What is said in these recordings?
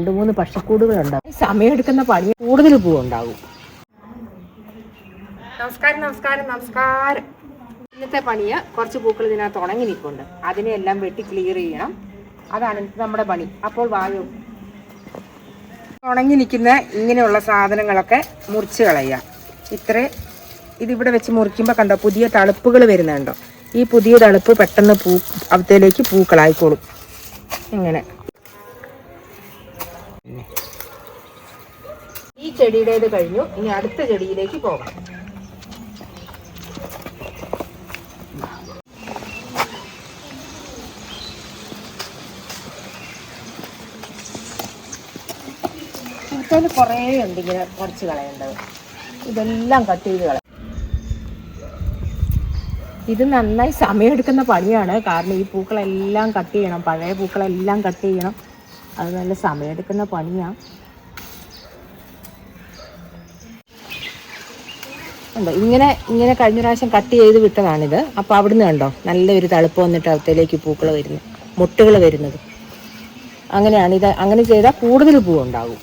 2-3 പക്ഷിക്കൂടുകളുണ്ടാവും. സമയമെടുക്കുന്ന പണി കൂടുതൽ പൂവുണ്ടാകും. നമസ്കാരം. ഇന്നത്തെ പണിയെ കുറച്ച് പൂക്കൾ ഇതിനകത്ത് ഉണങ്ങി നിൽക്കുന്നുണ്ട്. അതിനെല്ലാം വെട്ടി ക്ലിയർ ചെയ്യണം. അതാണ് നമ്മുടെ പണി. അപ്പോൾ വായു ഉണങ്ങി നിൽക്കുന്ന ഇങ്ങനെയുള്ള സാധനങ്ങളൊക്കെ മുറിച്ച് കളയുക. ഇതിവിടെ വെച്ച് മുറിക്കുമ്പോൾ കണ്ടോ പുതിയ തളുപ്പുകൾ വരുന്നുണ്ടോ? ഈ പുതിയ തളുപ്പ് പെട്ടെന്ന് അവത്തേലേക്ക് പൂക്കളായിക്കോളും. ഇങ്ങനെ ഈ ചെടിയുടേത് കഴിഞ്ഞു. ഇനി അടുത്ത ചെടിയിലേക്ക് പോകാം. പൂക്കൾ കുറേ ഉണ്ട് ഇങ്ങനെ കുറച്ച് കളയേണ്ടത്. ഇതെല്ലാം കട്ട് ചെയ്ത് കളയാം. ഇത് നന്നായി സമയമെടുക്കുന്ന പണിയാണ്. കാരണം ഈ പൂക്കളെല്ലാം കട്ട് ചെയ്യണം. പഴയ പൂക്കളെല്ലാം കട്ട് ചെയ്യണം. അത് നല്ല സമയമെടുക്കുന്ന പണിയാണ്. ഉണ്ടോ ഇങ്ങനെ കഴിഞ്ഞ പ്രാവശ്യം കട്ട് ചെയ്ത് വിട്ടതാണിത്. അപ്പോൾ അവിടുന്ന് കണ്ടോ നല്ലൊരു തളുപ്പ് വന്നിട്ട് അകത്തേലേക്ക് പൂക്കൾ വരുന്നു, മുട്ടുകൾ വരുന്നത്. അങ്ങനെ ചെയ്താൽ കൂടുതൽ പൂവുണ്ടാകും.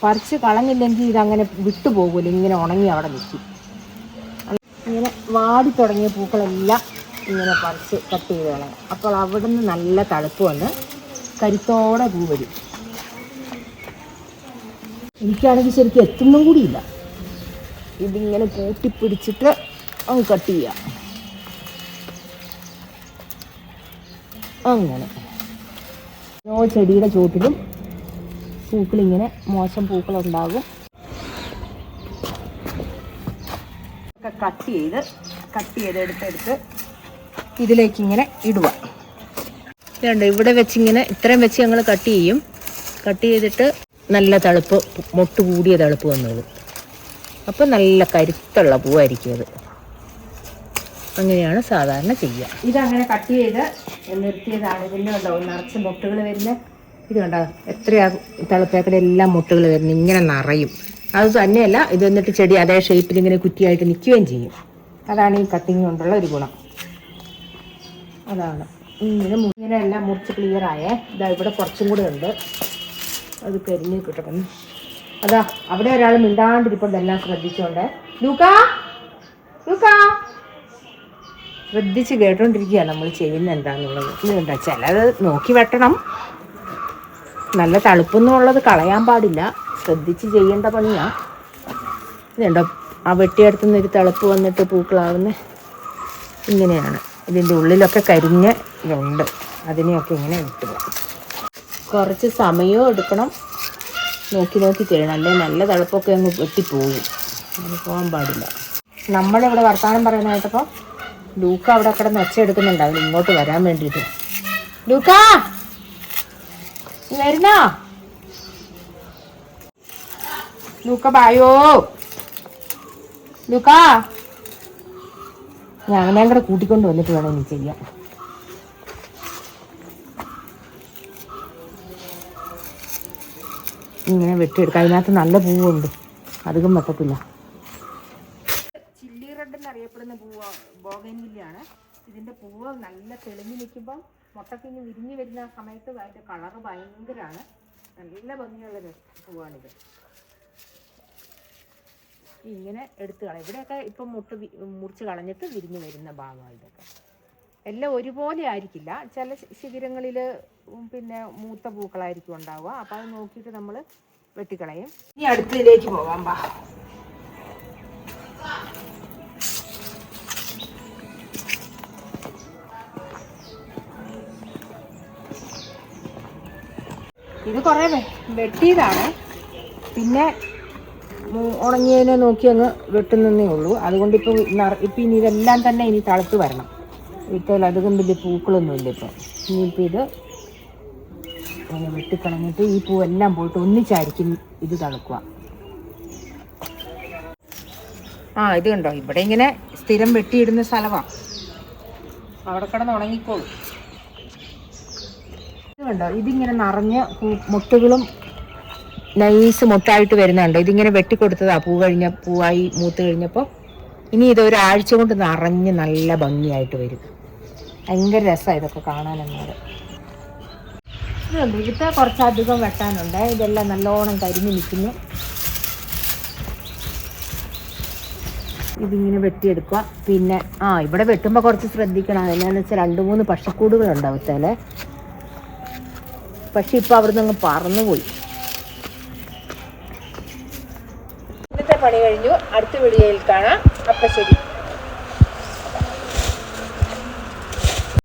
പറിച്ച് കളഞ്ഞില്ലെങ്കിൽ ഇതങ്ങനെ വിട്ടുപോകില്ല. ഇങ്ങനെ ഉണങ്ങി അവിടെ നിൽക്കും. ഇങ്ങനെ വാടി തുടങ്ങിയ പൂക്കളെല്ലാം ഇങ്ങനെ പറിച്ച് കട്ട് ചെയ്ത് കളയാം. അപ്പോൾ അവിടെ നിന്ന് നല്ല തളുപ്പ് വന്ന് കരുത്തോടെ പൂ വരും. എനിക്കാണെങ്കിൽ ശരിക്കും എത്തുന്നും കൂടിയില്ല. ഇതിങ്ങനെ കൂട്ടിപ്പിടിച്ചിട്ട് അങ്ങ് കട്ട് ചെയ്യാം. അങ്ങനെ ഓരോ ചെടിയുടെ ചുവട്ടിലും പൂക്കളിങ്ങനെ മോശം പൂക്കളുണ്ടാകും. കട്ട് ചെയ്ത് എടുത്തെടുത്ത് ഇതിലേക്ക് ഇങ്ങനെ ഇടുക. ഇതുണ്ട് ഇവിടെ വെച്ചിങ്ങനെ ഇത്രയും വെച്ച് ഞങ്ങൾ കട്ട് ചെയ്യും. കട്ട് ചെയ്തിട്ട് നല്ല തളുപ്പ്, മൊട്ട് കൂടിയ തളുപ്പ് വന്നോളൂ. അപ്പം നല്ല കരുത്തുള്ള പൂവായിരിക്കും അത്. അങ്ങനെയാണ് സാധാരണ ചെയ്യുക. ഇതങ്ങനെ കട്ട് ചെയ്ത് നിർത്തിയതാണ്. ഇതിൻ്റെ ഉണ്ടാവും നിറച്ച് മൊട്ടുകൾ വരുന്നത്. ഇത് കണ്ടോ എത്രയാ തളുപ്പേക്കടെ എല്ലാം മൊട്ടുകൾ വരുന്നത്. ഇങ്ങനെ നിറയും. അത് തന്നെയല്ല, ഇത് എന്നിട്ട് ചെടി അതേ ഷേപ്പിൽ ഇങ്ങനെ കുറ്റിയായിട്ട് നിൽക്കുകയും ചെയ്യും. അതാണ് ഈ കട്ടിങ് കൊണ്ടുള്ള ഒരു ഗുണം. അതാണ് ഇങ്ങനെ എല്ലാം മുറിച്ച് ക്ലിയറായേ. ഇതാ ഇവിടെ കുറച്ചും കൂടെ ഉണ്ട്. അത് കരിഞ്ഞ് കിട്ടണം. അതാ അവിടെ ഒരാൾ മിണ്ടാണ്ടിരിപ്പുണ്ട്. എല്ലാം ശ്രദ്ധിച്ചോണ്ട്. ലൂക്കാ ശ്രദ്ധിച്ച് കേട്ടോണ്ടിരിക്കുക നമ്മൾ ചെയ്യുന്ന എന്താണെന്നുള്ളത്. ഇതുണ്ടോ ചിലത് നോക്കി വെട്ടണം. നല്ല തളുപ്പൊന്നുമുള്ളത് കളയാൻ പാടില്ല. ശ്രദ്ധിച്ച് ചെയ്യേണ്ട പണിയാണ്. ഇതുണ്ടോ ആ വെട്ടിയെടുത്തുനിന്ന് ഒരു തളുപ്പ് വന്നിട്ട് പൂക്കളാവുന്ന ഇങ്ങനെയാണ്. ഇതിൻ്റെ ഉള്ളിലൊക്കെ കരിഞ്ഞ ഇതുണ്ട്. അതിനെയൊക്കെ ഇങ്ങനെ വിട്ടുക. കുറച്ച് സമയവും എടുക്കണം. നോക്കി ചെയ്യണം. അല്ലെങ്കിൽ നല്ല തളുപ്പൊക്കെ അങ്ങ് വെട്ടിപ്പോകും. അങ്ങനെ പോകാൻ പാടില്ല. നമ്മളിവിടെ വർത്തമാനം പറയാനായിട്ടപ്പോൾ ലൂക്ക അവിടെ കിടന്ന് ഒച്ചയെടുക്കുന്നുണ്ട്. അവന് ഇങ്ങോട്ട് വരാൻ വേണ്ടിയിട്ട്. ലൂക്കാ വരുന്നോ? ലൂക്ക ബായോ. ലൂക്കാ ഞാൻ അവനെയും കൂടെ കൂട്ടിക്കൊണ്ട് വന്നിട്ട് വേണം ഇനി ചെയ്യാൻ. ഇങ്ങനെ വെട്ടിയെടുക്കാം. അതിനകത്ത് നല്ല പൂവുണ്ട്. അധികം വെട്ടത്തില്ല. ചില്ലി റെഡ് എന്നറിയപ്പെടുന്ന പൂവ് ബോഗൻവില്ലയാണ്. ഇതിൻ്റെ പൂവ് നല്ല തെളിഞ്ഞ് നിൽക്കുമ്പം മുട്ടക്കിഞ്ഞ് വിരിഞ്ഞ് വരുന്ന സമയത്ത് അതിൻ്റെ കളറ് ഭയങ്കരമാണ്. നല്ല ഭംഗിയുള്ളൊരു പൂവാണിത്. ഇങ്ങനെ എടുത്ത് കളയും. ഇവിടെയൊക്കെ ഇപ്പം മുറിച്ച് കളഞ്ഞിട്ട് വിരിഞ്ഞ് വരുന്ന ഭാഗമാണ് ഇതൊക്കെ. എല്ലാം ഒരുപോലെ ആയിരിക്കില്ല. ചില ശിഖരങ്ങളിൽ പിന്നെ മൂത്ത പൂക്കളായിരിക്കും ഉണ്ടാവുക. അപ്പോൾ അത് നോക്കിയിട്ട് നമ്മൾ വെട്ടിക്കളയും. ഇനി അടുത്തതിലേക്ക് പോകാം. ഇത് കുറേ വെട്ടിയതാണ്. പിന്നെ ഉണങ്ങിയതിനെ നോക്കി അങ്ങ് വെട്ടുന്നേ ഉള്ളൂ. അതുകൊണ്ട് ഇപ്പം ഇനി ഇതെല്ലാം തന്നെ ഇനി തളുത്ത് വരണം. ഇട്ടാൽ അധികം വലിയ പൂക്കളൊന്നുമില്ല ഇപ്പം. ഇനിയിപ്പോൾ ഇത് അങ്ങനെ വെട്ടിക്കളഞ്ഞിട്ട് ഈ പൂവെല്ലാം പോയിട്ട് ഒന്നിച്ചായിരിക്കും ഇത് തളുക്കുക. ഇത് കണ്ടോ ഇവിടെ ഇങ്ങനെ സ്ഥിരം വെട്ടിയിടുന്ന സ്ഥലമാണ്. അവിടെ കിടന്ന് ഉണങ്ങിക്കോളും. ഇത് കണ്ടോ ഇതിങ്ങനെ നിറഞ്ഞ് മുട്ടുകളും നൈസ് മുട്ടായിട്ട് വരുന്നുണ്ട്. ഇതിങ്ങനെ വെട്ടിക്കൊടുത്തതാ. പൂവായി മൂത്ത് കഴിഞ്ഞപ്പോൾ. ഇനി ഇതൊരാഴ്ച കൊണ്ട് നിറഞ്ഞ് നല്ല ഭംഗിയായിട്ട് വരും. ഭയങ്കര രസമാണ് ഇതൊക്കെ കാണാനെന്നത്. ഇതുണ്ട്, ഇതിപ്പോൾ കുറച്ചധികം വെട്ടാനുണ്ട്. ഇതെല്ലാം നല്ലോണം കരിഞ്ഞ് നിൽക്കുന്നു. ഇതിങ്ങനെ വെട്ടിയെടുക്കുക. പിന്നെ ഇവിടെ വെട്ടുമ്പോൾ കുറച്ച് ശ്രദ്ധിക്കണം. എന്നാന്ന് വെച്ചാൽ 2-3 പക്ഷിക്കൂടുകളുണ്ടാവത്തേലെ. പക്ഷെ ഇപ്പോൾ അവിടെ നിന്ന് പറന്നുപോയി. ഇന്നത്തെ പണി കഴിഞ്ഞു. അടുത്ത വീഡിയോയിൽ കാണാം. അപ്പം ശരി.